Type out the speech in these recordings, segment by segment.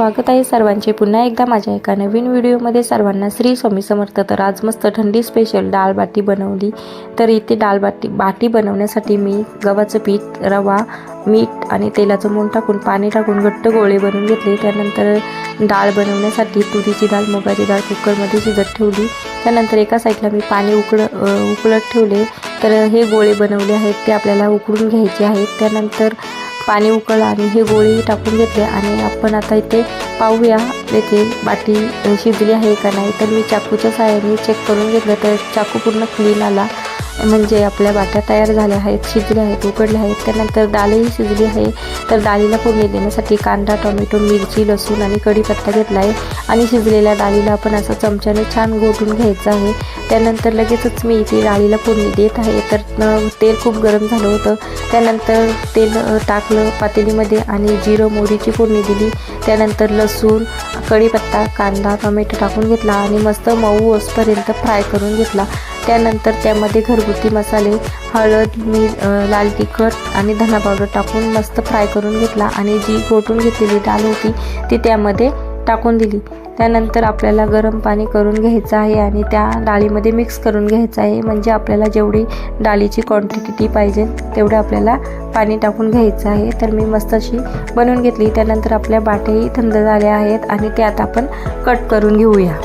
स्वागत आहे सर्वांचे पुन्हा एकदा माझ्या एका नवीन व्हिडिओमध्ये। सर्वांना श्री स्वामी समर्थ। तर आज मस्त थंडी स्पेशल डाळ बाटी बनवली। तर इथे डाळ बाटी बनवण्यासाठी मी गव्हाचं पीठ, रवा, मीठ आणि तेलाचं मोहन टाकून पाणी टाकून घट्ट गोळे बनवून घेतले। त्यानंतर डाळ बनवण्यासाठी तुरीची डाळ, मुगाची डाळ कुकरमध्ये शिजत ठेवली। त्यानंतर एका साईडला मी पाणी उकळत ठेवले। तर हे गोळे बनवले आहेत ते आपल्याला उकळून घ्यायचे आहेत। त्यानंतर पाणी उकळलं आणि हे गोळे टाकून घेतले आणि आपण आता इथे पाहूया इथे बाटी शिजली आहे का नाही। तर मी चाकूच्या सहाय्याने चेक करून घेतलं तर चाकू पूर्ण क्लीन आला, म्हणजे आपल्या बाट्या तयार झाल्या आहेत, शिजल्या आहेत, उकडल्या आहेत। त्यानंतर डाळही शिजली आहे। तर डाळीला फोडणी देण्यासाठी कांदा, टोमॅटो, मिरची, लसूण आणि कढीपत्ता घेतला आहे आणि शिजलेल्या डाळीला आपण असं चमच्याने छान घोटून घ्यायचं आहे। त्यानंतर लगेचच मी इथे डाळीला फोडणी देत आहे। तर तेल खूप गरम झालं होतं। त्यानंतर तेल टाकलं पातेलीमध्ये आणि जिरं मोहरीची फोडणी दिली। त्यानंतर लसूण, कढीपत्ता, कांदा, टोमॅटो टाकून घेतला आणि मस्त मऊ होईपर्यंत फ्राय करून घेतला। त्यानंतर त्यामध्ये घरगुती मसाले, हळद, मीठ, लाल तिखट आणि धना पावडर टाकून मस्त फ्राय करून घेतला आणि जी घोटून घेतलेली डाळ होती ती त्यामध्ये टाकून दिली। त्यानंतर आपल्याला गरम पाणी करून घ्यायचं आहे आणि त्या डाळीमध्ये मिक्स करून घ्यायचं आहे, म्हणजे आपल्याला जेवढी डाळीची क्वांटिटी पाहिजे तेवढं आपल्याला पाणी टाकून घ्यायचं आहे। तर मी मस्त अशी बनवून घेतली। त्यानंतर आपल्या बाट्याही थंड झाल्या आहेत आणि ते आता आपण कट करून घेऊया।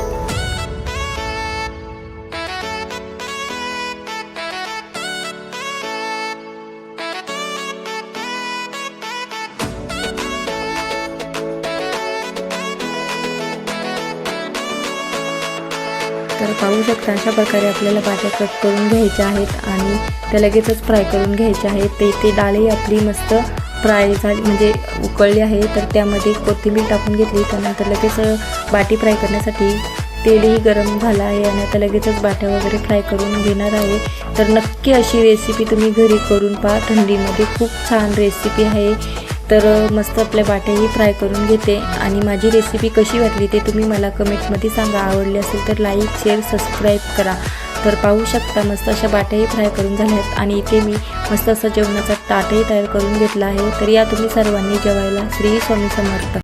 तर पाहू शकता अशा प्रकारे आपल्याला बाट्या कट करून घ्यायच्या आहेत आणि त्या लगेचच फ्राय करून घ्यायच्या आहेत। ते डाळी आपली मस्त फ्राय झाली, म्हणजे उकळली आहे। तर त्यामध्ये कोथिंबीर टाकून घेतली। त्यानंतर लगेच बाटी फ्राय करण्यासाठी तेलही गरम झालं आहे आणि आता लगेचच बाट्या वगैरे फ्राय करून घेणार आहे। तर नक्की अशी रेसिपी तुम्ही घरी करून पहा, थंडीमध्ये खूप छान रेसिपी आहे। तर मस्त आपल्या बाट्याही फ्राय करून घेते आणि माझी रेसिपी कशी वाटली ते तुम्ही मला कमेंटमध्ये सांगा। आवडली असेल तर लाईक, शेअर, सबस्क्राईब करा। तर पाहू शकता मस्त अशा बाट्याही फ्राय करून झाल्या आहेत आणि इथे मी मस्त असं जेवणाचा ताटही तयार करून घेतला आहे। तर या तुम्ही सर्वांनी जेवायला। श्री स्वामी समर्थ।